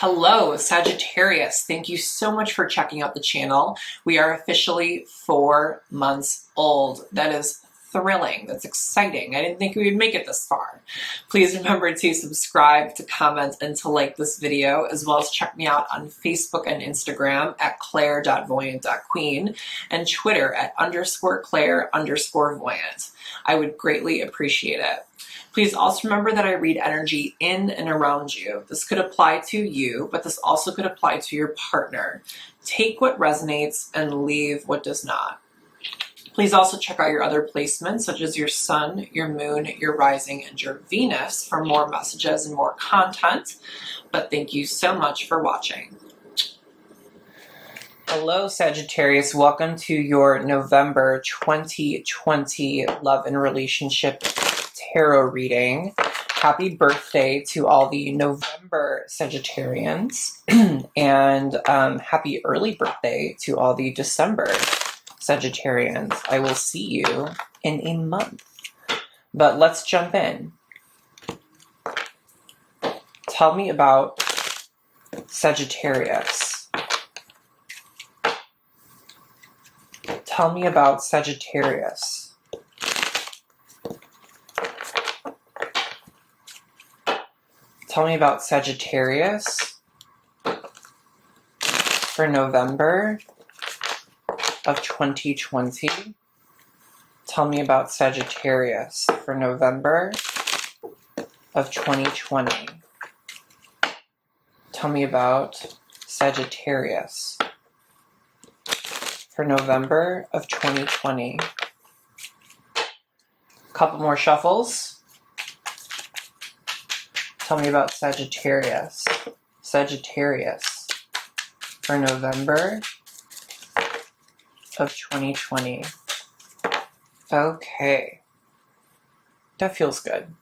Hello, Sagittarius. Thank you so much for checking out the channel. We are officially 4 months old. That is thrilling. That's exciting. I didn't think we would make it this far. Please remember to subscribe, to comment, and to like this video, as well as check me out on Facebook and Instagram at claire.voyant.queen and Twitter at _Claire_voyant. I would greatly appreciate it. Please also remember that I read energy in and around you. This could apply to you, but this also could apply to your partner. Take what resonates and leave what does not. Please also check out your other placements, such as your sun, your moon, your rising, and your Venus for more messages and more content. But thank you so much for watching. Hello, Sagittarius. Welcome to your November 2020 love and relationship tarot reading. Happy birthday to all the November Sagittarians and happy early birthday to all the December Sagittarians. I will see you in a month. But let's jump in. Tell me about Sagittarius. Tell me about Sagittarius. Tell me about Sagittarius for November of 2020. Tell me about Sagittarius for November of 2020. Tell me about Sagittarius for November of 2020. Couple more shuffles. Tell me about Sagittarius. Sagittarius for November of 2020. Okay. That feels good.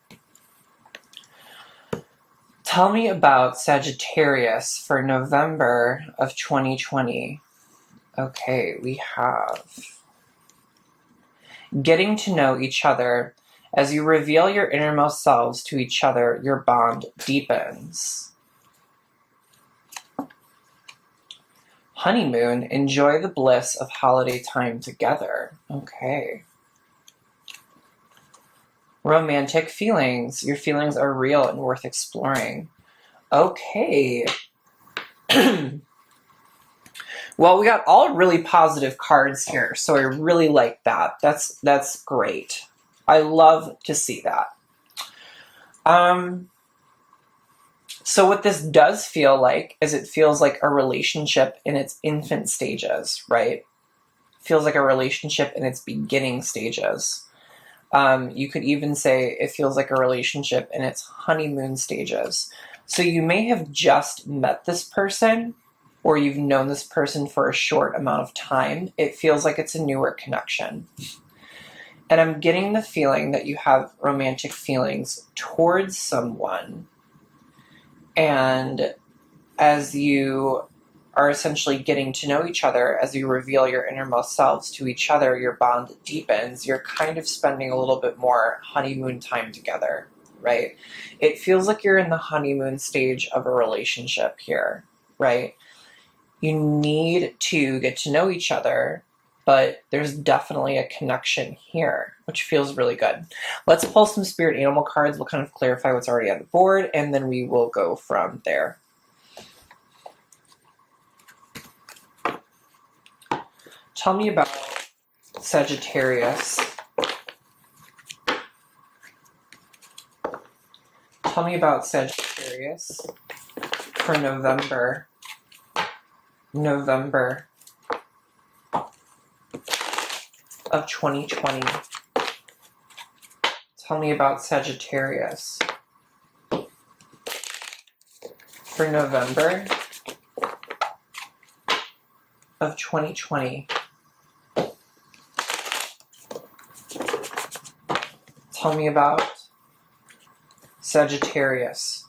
Tell me about Sagittarius for November of 2020. Okay, we have getting to know each other. As you reveal your innermost selves to each other, your bond deepens. Honeymoon, enjoy the bliss of holiday time together. Okay. Romantic feelings, your feelings are real and worth exploring. Okay. Well, we got all really positive cards here, so I really like that. That's great. I love to see that. So what this does feel like is it feels like a relationship in its infant stages, right? Feels like a relationship in its beginning stages. You could even say it feels like a relationship in its honeymoon stages. So you may have just met this person, or you've known this person for a short amount of time. It feels like it's a newer connection. And I'm getting the feeling that you have romantic feelings towards someone. And as you are essentially getting to know each other, as you reveal your innermost selves to each other, your bond deepens. You're kind of spending a little bit more honeymoon time together, right? It feels like you're in the honeymoon stage of a relationship here, right? You need to get to know each other, but there's definitely a connection here, which feels really good. Let's pull some spirit animal cards. We'll kind of clarify what's already on the board, and then we will go from there. Tell me about Sagittarius. Tell me about Sagittarius for November of 2020. Tell me about Sagittarius for November of 2020. Tell me about Sagittarius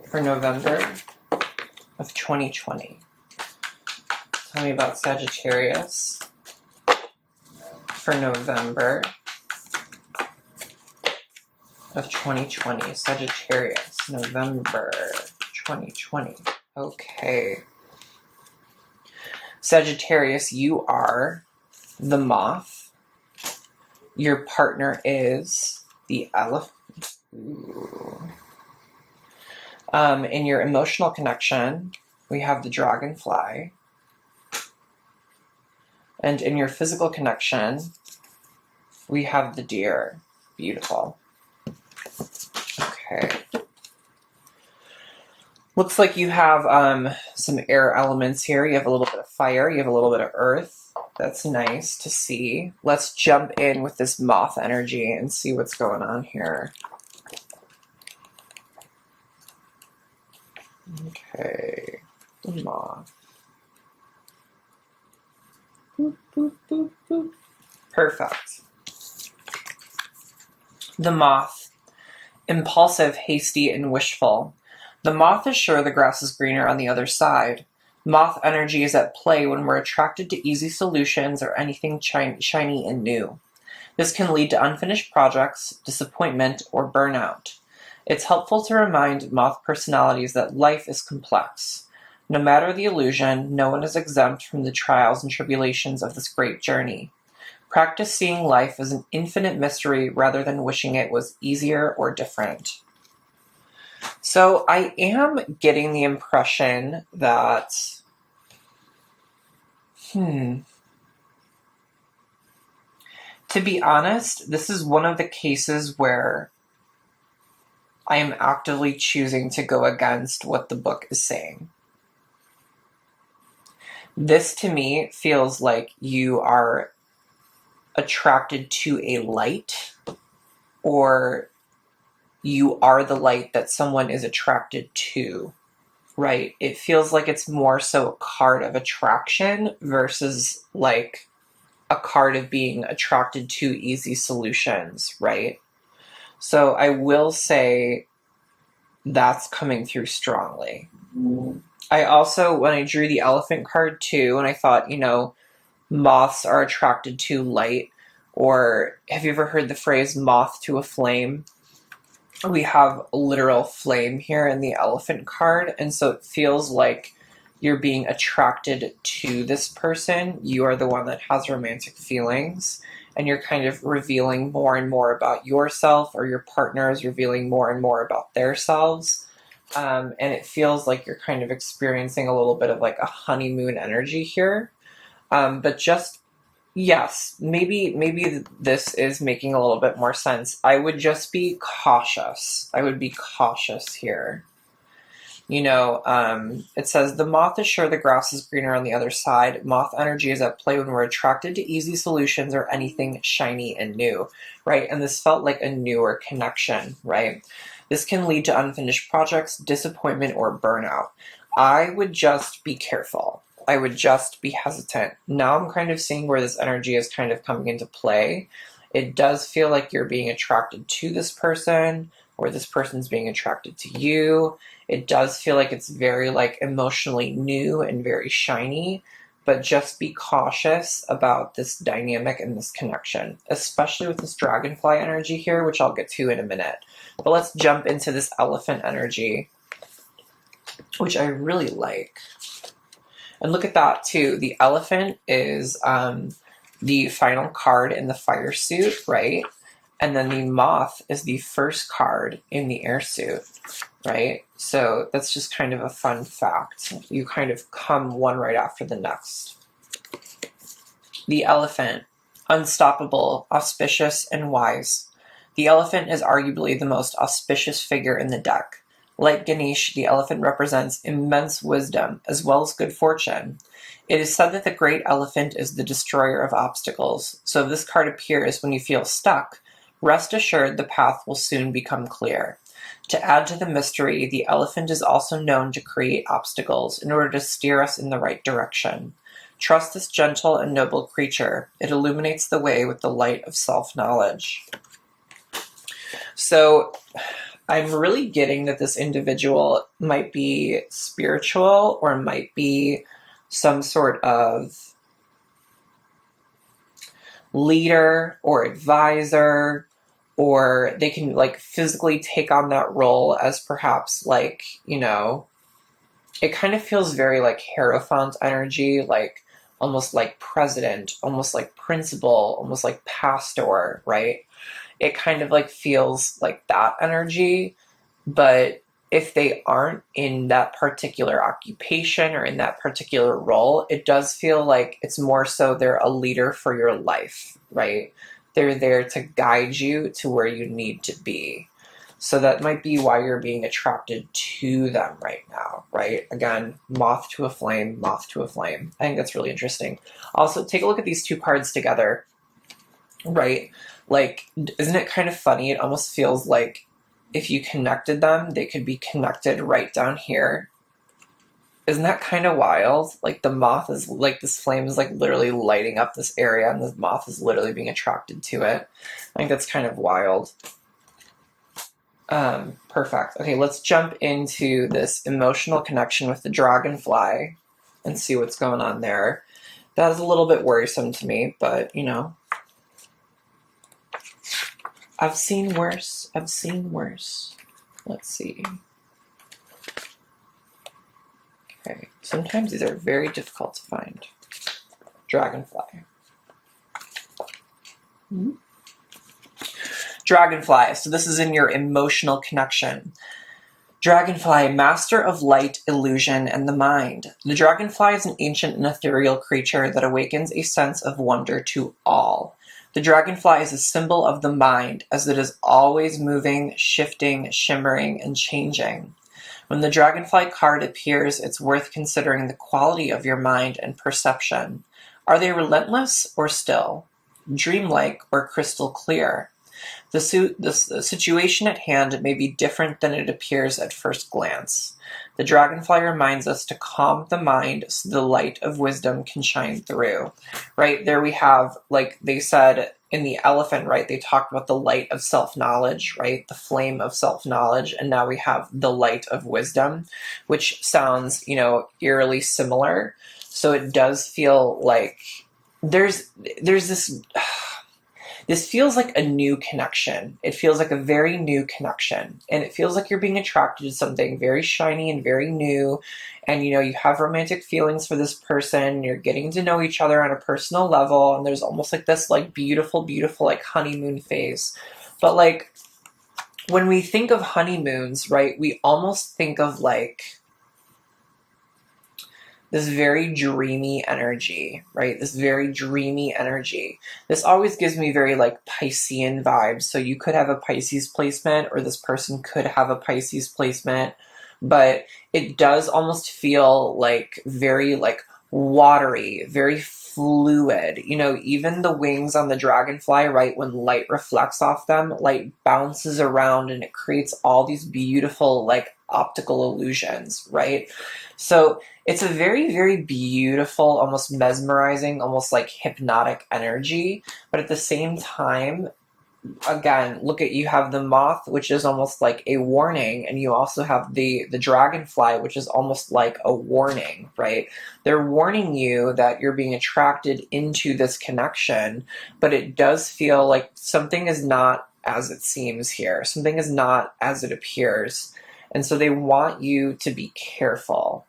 for November of 2020. Tell me about Sagittarius for November of 2020. Sagittarius, November 2020. Okay. Sagittarius, you are the moth. Your partner is the elephant. In your emotional connection, we have the dragonfly. And in your physical connection, we have the deer. Beautiful. Okay. Looks like you have some air elements here. You have a little bit of fire. You have a little bit of earth. That's nice to see. Let's jump in with this moth energy and see what's going on here. Okay. The moth. Boop, boop, boop, boop. Perfect. The moth. Impulsive, hasty, and wishful. The moth is sure the grass is greener on the other side. Moth energy is at play when we're attracted to easy solutions or anything shiny and new. This can lead to unfinished projects, disappointment, or burnout. It's helpful to remind moth personalities that life is complex. No matter the illusion, no one is exempt from the trials and tribulations of this great journey. Practice seeing life as an infinite mystery rather than wishing it was easier or different. So I am getting the impression that, to be honest, this is one of the cases where I am actively choosing to go against what the book is saying. This to me feels like you are attracted to a light, or you are the light that someone is attracted to, right? It feels like it's more so a card of attraction versus like a card of being attracted to easy solutions, right? So I will say that's coming through strongly. I also, when I drew the elephant card too, and I thought, moths are attracted to light, or have you ever heard the phrase moth to a flame? We have a literal flame here in the elephant card, and so it feels like you're being attracted to this person. You are the one that has romantic feelings, and you're kind of revealing more and more about yourself, or your partner is revealing more and more about themselves. And it feels like you're kind of experiencing a little bit of like a honeymoon energy here. But just, yes, maybe this is making a little bit more sense. I would just be cautious. I would be cautious here. It says, the moth is sure the grass is greener on the other side. Moth energy is at play when we're attracted to easy solutions or anything shiny and new, right? And this felt like a newer connection, right? This can lead to unfinished projects, disappointment, or burnout. I would just be careful. I would just be hesitant. Now I'm kind of seeing where this energy is kind of coming into play. It does feel like you're being attracted to this person, or this person's being attracted to you. It does feel like it's very like emotionally new and very shiny, but just be cautious about this dynamic and this connection, especially with this dragonfly energy here, which I'll get to in a minute. But let's jump into this elephant energy, which I really like. And look at that too. The elephant is the final card in the fire suit, right? And then the moth is the first card in the air suit, right? So that's just kind of a fun fact. You kind of come one right after the next. The elephant, unstoppable, auspicious, and wise. The elephant is arguably the most auspicious figure in the deck. Like Ganesh, the elephant represents immense wisdom as well as good fortune. It is said that the great elephant is the destroyer of obstacles, so if this card appears when you feel stuck, rest assured the path will soon become clear. To add to the mystery, the elephant is also known to create obstacles in order to steer us in the right direction. Trust this gentle and noble creature. It illuminates the way with the light of self-knowledge. So I'm really getting that this individual might be spiritual, or might be some sort of leader or advisor, or they can like physically take on that role as perhaps like, you know, it kind of feels very like Hierophant energy, like almost like president, almost like principal, almost like pastor, right? It kind of like feels like that energy. But if they aren't in that particular occupation or in that particular role, it does feel like it's more so they're a leader for your life, right? They're there to guide you to where you need to be. So that might be why you're being attracted to them right now, right? Again, moth to a flame, moth to a flame. I think that's really interesting. Also, take a look at these two cards together, right? Like, isn't it kind of funny? It almost feels like if you connected them, they could be connected right down here. Isn't that kind of wild? Like the moth is like, this flame is like literally lighting up this area and the moth is literally being attracted to it. I think that's kind of wild. Perfect. Okay, let's jump into this emotional connection with the dragonfly and see what's going on there. That is a little bit worrisome to me, but you know, I've seen worse. I've seen worse. Let's see. Okay, sometimes these are very difficult to find. Dragonfly. Mm-hmm. Dragonfly. So this is in your emotional connection. Dragonfly, master of light, illusion, and the mind. The dragonfly is an ancient and ethereal creature that awakens a sense of wonder to all. The dragonfly is a symbol of the mind, as it is always moving, shifting, shimmering, and changing. When the dragonfly card appears, it's worth considering the quality of your mind and perception. Are they relentless or still? Dreamlike or crystal clear? The situation at hand may be different than it appears at first glance. The dragonfly reminds us to calm the mind so the light of wisdom can shine through. Right, there we have, like they said in the elephant, right, they talked about the light of self-knowledge, right, the flame of self-knowledge, and now we have the light of wisdom, which sounds, you know, eerily similar. So it does feel like there's this... This feels like a new connection. It feels like a very new connection. And it feels like you're being attracted to something very shiny and very new. And, you know, you have romantic feelings for this person. You're getting to know each other on a personal level. And there's almost like this, like, beautiful, beautiful, like, honeymoon phase. But, like, when we think of honeymoons, right, we almost think of, like, this very dreamy energy, right? This very dreamy energy. This always gives me very like Piscean vibes. So you could have a Pisces placement or this person could have a Pisces placement, but it does almost feel like very like watery, very fluid. You know, even the wings on the dragonfly, right? When light reflects off them, light bounces around and it creates all these beautiful like optical illusions, right? So it's a very, very beautiful, almost mesmerizing, almost like hypnotic energy. But at the same time, again, look at, you have the moth, which is almost like a warning, and you also have the dragonfly, which is almost like a warning, right? They're warning you that you're being attracted into this connection, but it does feel like something is not as it seems here. Something is not as it appears. And so they want you to be careful.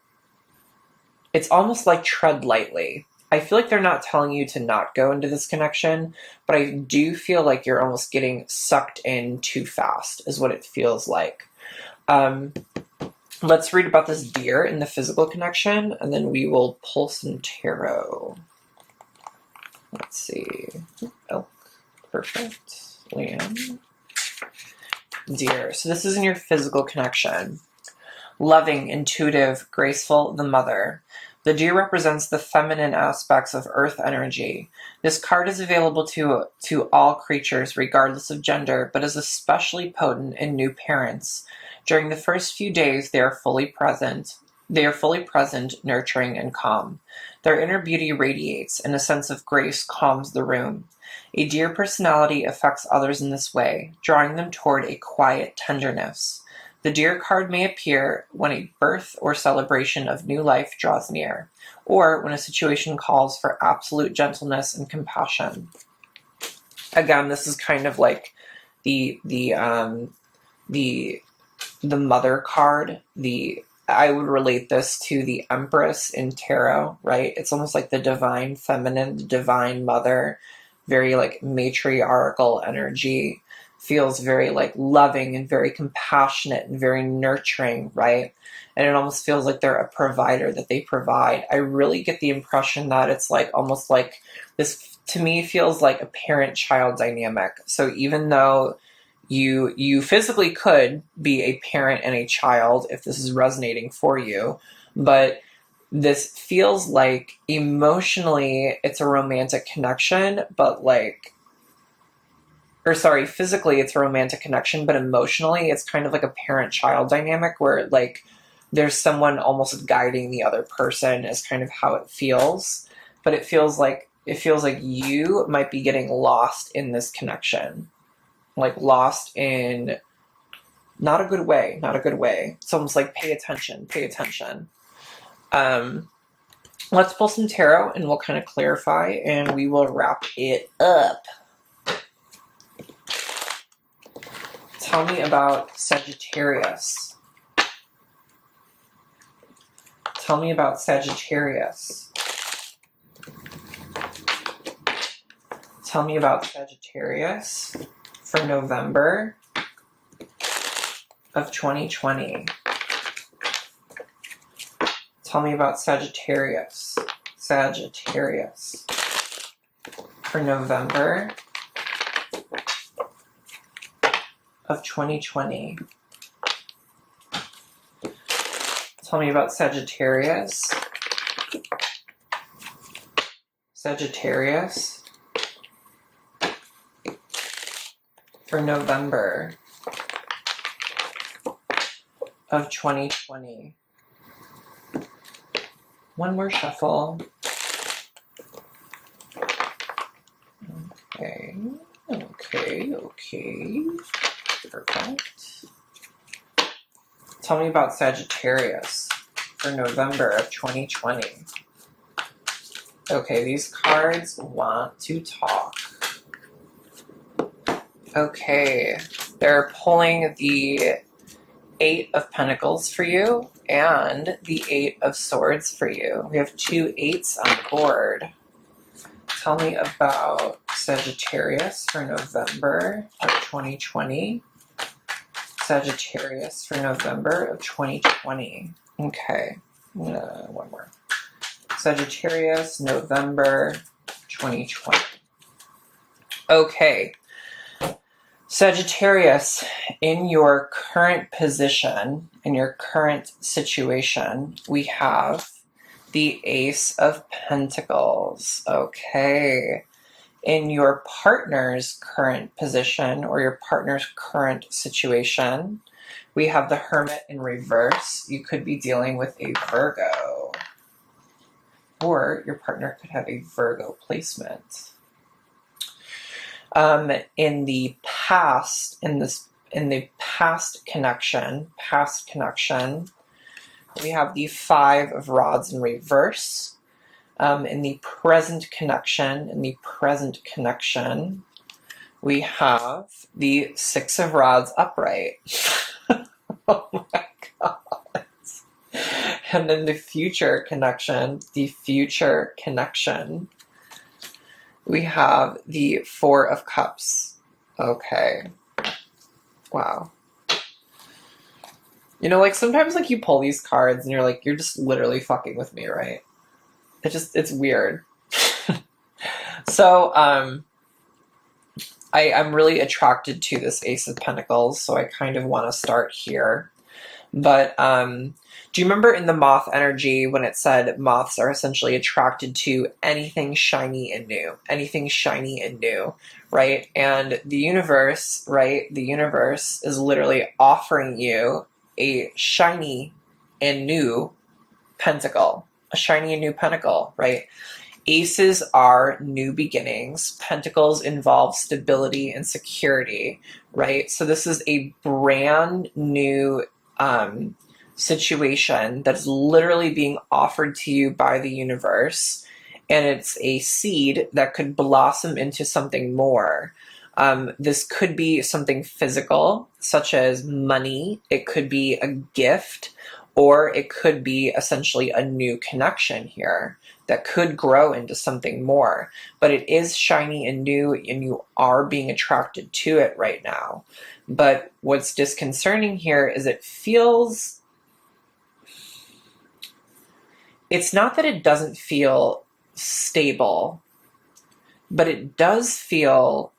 It's almost like tread lightly. I feel like they're not telling you to not go into this connection, but I do feel like you're almost getting sucked in too fast, is what it feels like. Let's read about this deer in the physical connection, and then we will pull some tarot. Let's see. Elk. Perfect. Lamb. Deer. So this is in your physical connection. Loving, intuitive, graceful, the mother. The deer represents the feminine aspects of earth energy. This card is available to all creatures, regardless of gender, but is especially potent in new parents. During the first few days, they are fully present, nurturing, and calm. Their inner beauty radiates, and a sense of grace calms the room. A deer personality affects others in this way, drawing them toward a quiet tenderness. The deer card may appear when a birth or celebration of new life draws near, or when a situation calls for absolute gentleness and compassion. Again, this is kind of like the the mother card. I would relate this to the Empress in tarot, right? It's almost like the divine feminine, the divine mother, very like matriarchal energy, feels very like loving and very compassionate and very nurturing, right? And it almost feels like they're a provider, that they provide. I really get the impression that it's like almost like this, to me, feels like a parent-child dynamic. So even though you physically could be a parent and a child if this is resonating for you, but this feels like emotionally it's a romantic connection, but like, or sorry, physically it's a romantic connection, but emotionally it's kind of like a parent-child dynamic where like there's someone almost guiding the other person, is kind of how it feels. But it feels like you might be getting lost in this connection, like lost in not a good way, not a good way. It's almost like pay attention, pay attention. Let's pull some tarot and we'll kind of clarify and we will wrap it up. Tell me about Sagittarius. Tell me about Sagittarius. Tell me about Sagittarius for November of 2020. Tell me about Sagittarius. Sagittarius for November of 2020. Tell me about Sagittarius. Sagittarius for November of 2020. One more shuffle. Okay. Perfect. Tell me about Sagittarius for November of 2020. Okay, these cards want to talk. Okay, they're pulling the 8 of Pentacles for you and the 8 of Swords for you. We have 2 8s on the board. Tell me about Sagittarius for November of 2020. Sagittarius for November of 2020. Okay, one more. Sagittarius, November 2020. Okay. Sagittarius, in your current position, in your current situation, we have the Ace of Pentacles. Okay. In your partner's current position or your partner's current situation, we have the Hermit in reverse. You could be dealing with a Virgo, or your partner could have a Virgo placement. In the past connection, we have the 5 of Rods in reverse. In the present connection, we have the 6 of Rods upright. Oh my God. And then the future connection, we have the 4 of Cups. Okay. Wow. You know, like sometimes like you pull these cards and you're like, you're just literally fucking with me, right? It's weird. So, I'm really attracted to this Ace of Pentacles, so I kind of want to start here. But, do you remember in the moth energy when it said moths are essentially attracted to anything shiny and new, right? And the universe, right? The universe is literally offering you a shiny and new pentacle, right? Aces are new beginnings. Pentacles involve stability and security, right? So this is a brand new situation that's literally being offered to you by the universe, and it's a seed that could blossom into something more. This could be something physical, such as money. It could be a gift, or it could be essentially a new connection here that could grow into something more. But it is shiny and new, and you are being attracted to it right now. But what's disconcerting here is it's not that it doesn't feel stable, but it does feel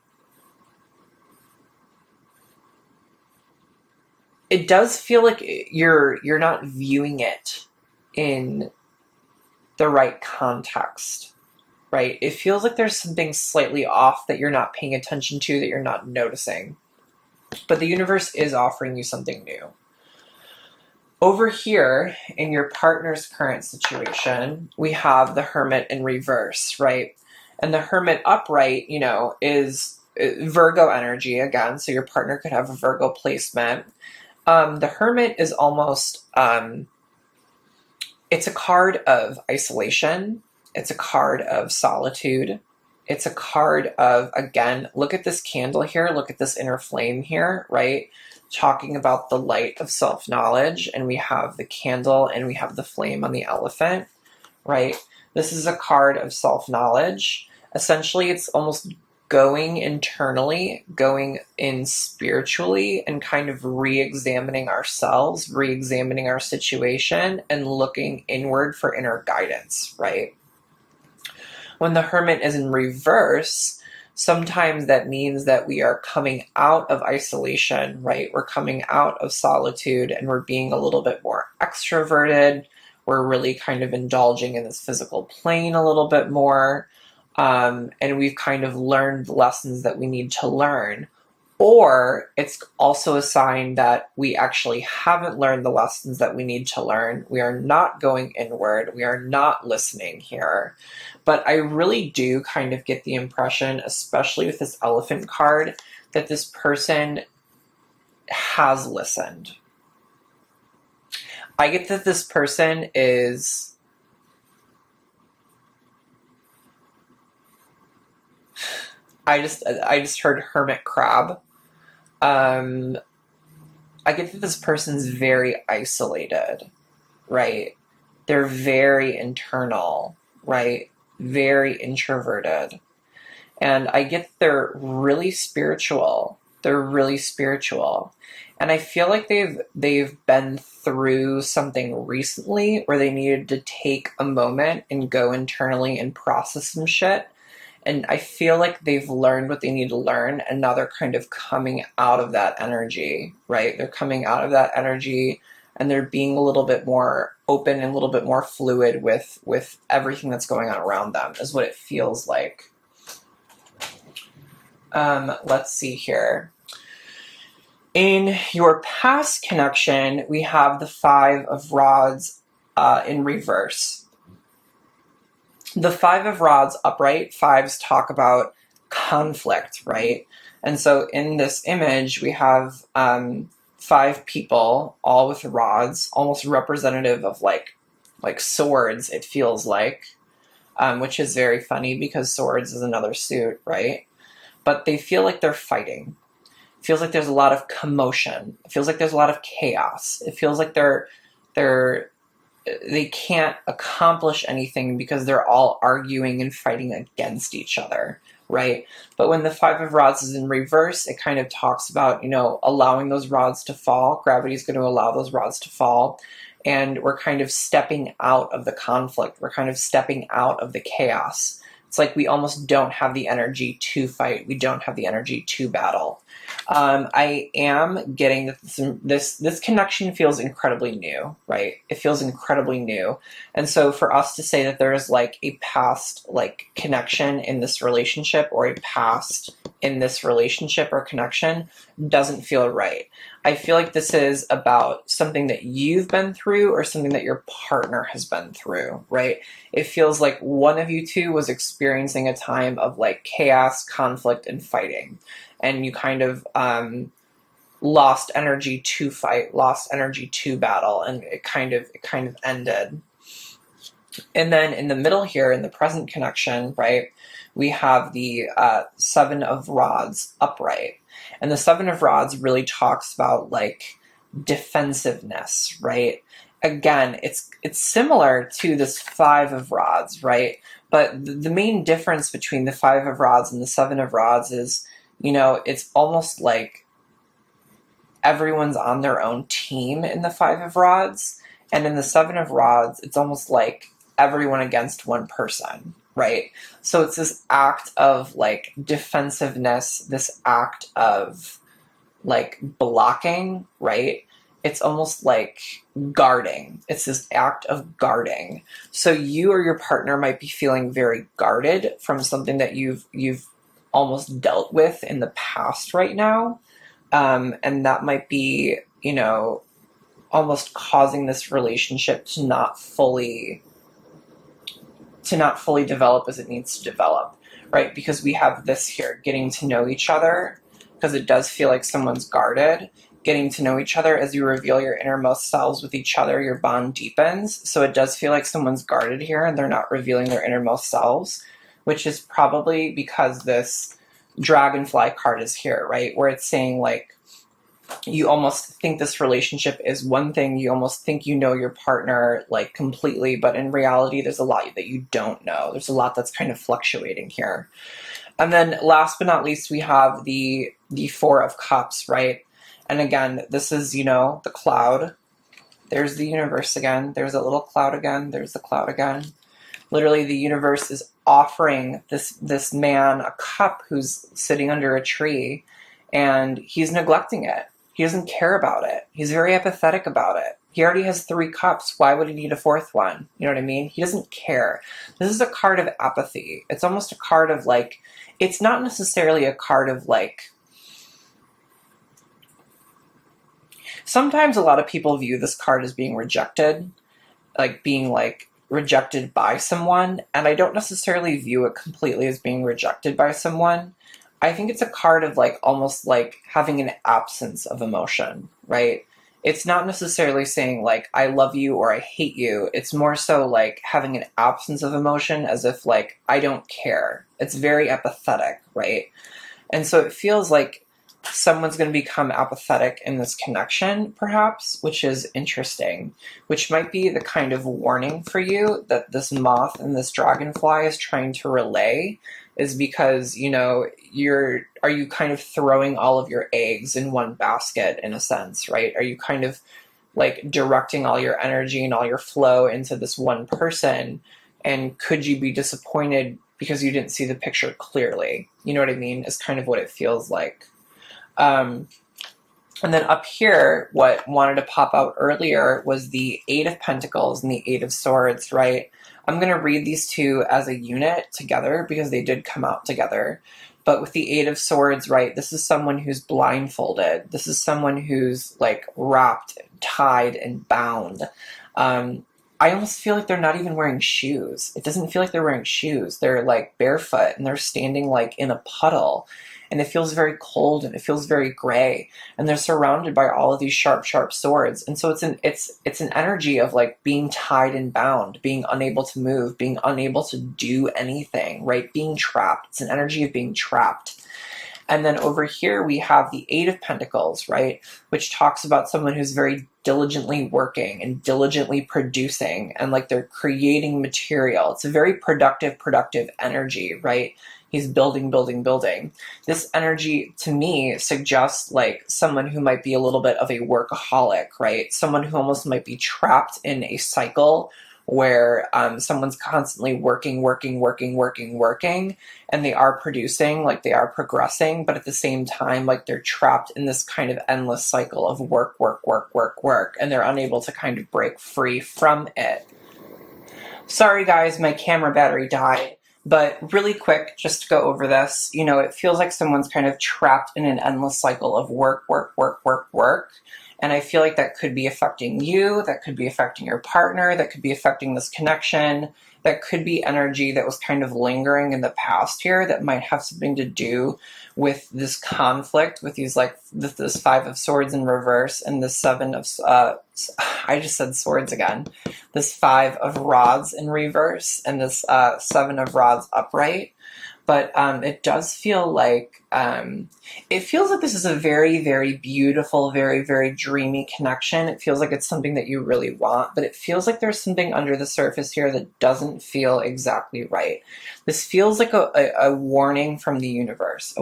like you're not viewing it in the right context, right? It feels like there's something slightly off that you're not paying attention to, that you're not noticing. But the universe is offering you something new. Over here in your partner's current situation, we have the Hermit in reverse, right? And the Hermit upright, is Virgo energy again. So your partner could have a Virgo placement. The Hermit is almost, it's a card of isolation. It's a card of solitude. It's a card of, again, look at this candle here. Look at this inner flame here, right? Talking about the light of self-knowledge. And we have the candle and we have the flame on the elephant, right? This is a card of self-knowledge. Essentially, it's almost going internally, going in spiritually, and kind of re-examining ourselves, re-examining our situation, and looking inward for inner guidance, right? When the Hermit is in reverse, sometimes that means that we are coming out of isolation, right? We're coming out of solitude, and we're being a little bit more extroverted. We're really kind of indulging in this physical plane a little bit more. And we've kind of learned lessons that we need to learn. Or it's also a sign that we actually haven't learned the lessons that we need to learn. We are not going inward. We are not listening here. But I really do kind of get the impression, especially with this elephant card, that this person has listened. I get that this person is... I just heard hermit crab. I get that this person's very isolated, right? They're very internal, right? Very introverted. And I get they're really spiritual. They're really spiritual. And I feel like they've been through something recently where they needed to take a moment and go internally and process some shit. And I feel like they've learned what they need to learn, and now they're kind of coming out of that energy, right? They're coming out of that energy, and they're being a little bit more open and a little bit more fluid with everything that's going on around them, is what it feels like. Let's see here. In your past connection, we have the Five of Rods in reverse. The Five of Rods upright, fives talk about conflict, right? And so in this image, we have 5 people, all with rods, almost representative of like swords, it feels like, which is very funny because swords is another suit, right? But they feel like they're fighting. It feels like there's a lot of commotion. It feels like there's a lot of chaos. It feels like they can't accomplish anything because they're all arguing and fighting against each other, right? But when the Five of Rods is in reverse, it kind of talks about, allowing those rods to fall. Gravity is going to allow those rods to fall. And we're kind of stepping out of the conflict. We're kind of stepping out of the chaos. It's like we almost don't have the energy to fight. We don't have the energy to battle. I am getting that this connection feels incredibly new, right? It feels incredibly new. And so for us to say that there is like a past connection in this relationship, or a past in this relationship or connection, doesn't feel right. I feel like this is about something that you've been through or something that your partner has been through, right? It feels like one of you two was experiencing a time of chaos, conflict, and fighting. And you kind of lost energy to fight, lost energy to battle, and it kind of ended. And then in the middle here, in the present connection, right, we have the Seven of Rods upright. And the Seven of Rods really talks about like defensiveness, right? Again, it's similar to this Five of Rods, right? But the main difference between the Five of Rods and the Seven of Rods is, you know, it's almost like everyone's on their own team in the Five of Rods. And in the Seven of Rods, it's almost like everyone against one person, right? So it's this act of like defensiveness, this act of like blocking, right? It's almost like guarding. It's this act of guarding. So you or your partner might be feeling very guarded from something that you've almost dealt with in the past right now. And that might be, you know, almost causing this relationship to not fully develop as it needs to develop, right? Because we have this here, getting to know each other, because it does feel like someone's guarded. Getting to know each other, as you reveal your innermost selves with each other, your bond deepens. So it does feel like someone's guarded here and they're not revealing their innermost selves, which is probably because this dragonfly card is here, right? Where it's saying like, you almost think this relationship is one thing, you almost think you know your partner like completely, but in reality there's a lot that you don't know. There's a lot that's kind of fluctuating here. And then last but not least, we have the Four of Cups, right? And again, this is, you know, the cloud. There's the universe again. There's a little cloud again. There's the cloud again. Literally, the universe is offering this man a cup who's sitting under a tree, and he's neglecting it. He doesn't care about it. He's very apathetic about it. He already has 3 cups. Why would he need a 4th one? You know what I mean? He doesn't care. This is a card of apathy. It's almost a card of like, it's not necessarily a card of like, sometimes a lot of people view this card as being rejected, like being like rejected by someone. And I don't necessarily view it completely as being rejected by someone. I think it's a card of like almost like having an absence of emotion, right? It's not necessarily saying like, I love you or I hate you. It's more so like having an absence of emotion, as if like, I don't care. It's very apathetic, right? And so it feels like someone's going to become apathetic in this connection, perhaps, which is interesting, which might be the kind of warning for you that this moth and this dragonfly is trying to relay, is because, you know, are you kind of throwing all of your eggs in one basket in a sense, right? Are you kind of like directing all your energy and all your flow into this one person? And could you be disappointed because you didn't see the picture clearly? You know what I mean? Is kind of what it feels like. And then up here, what wanted to pop out earlier was the Eight of Pentacles and the Eight of Swords, right? I'm going to read these two as a unit together because they did come out together. But with the Eight of Swords, right, this is someone who's blindfolded. This is someone who's like wrapped, tied, and bound. I almost feel like they're not even wearing shoes. It doesn't feel like they're wearing shoes. They're like barefoot and they're standing like in a puddle. And it feels very cold and it feels very gray. And they're surrounded by all of these sharp, sharp swords. And so it's an energy of like being tied and bound, being unable to move, being unable to do anything, right? Being trapped. It's an energy of being trapped. And then over here we have the Eight of Pentacles, right? Which talks about someone who's very diligently working and diligently producing, and like they're creating material. It's a very productive energy, right? He's building, building, building. This energy to me suggests like someone who might be a little bit of a workaholic, right? Someone who almost might be trapped in a cycle where someone's constantly working, and they are producing, like they are progressing, but at the same time, like they're trapped in this kind of endless cycle of work, and they're unable to kind of break free from it. Sorry guys, my camera battery died. But really quick, just to go over this, you know, it feels like someone's kind of trapped in an endless cycle of work. And I feel like that could be affecting you, that could be affecting your partner, that could be affecting this connection, that could be energy that was kind of lingering in the past here that might have something to do with this conflict with these, like, this Five of Swords in reverse and this Seven of, I just said swords again, this Five of Rods in reverse and this Seven of Rods upright. But it does feel like, it feels like this is a very, very beautiful, very, very dreamy connection. It feels like it's something that you really want, but it feels like there's something under the surface here that doesn't feel exactly right. This feels like a warning from the universe,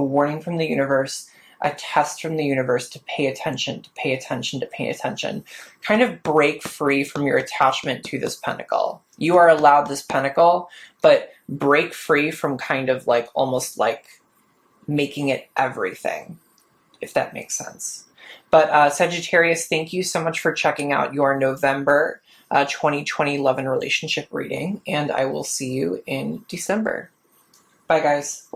a test from the universe to pay attention, to pay attention, to pay attention. Kind of break free from your attachment to this pentacle. You are allowed this pentacle, but break free from kind of like almost like making it everything, if that makes sense. But Sagittarius, thank you so much for checking out your November 2020 love and relationship reading, and I will see you in December. Bye, guys.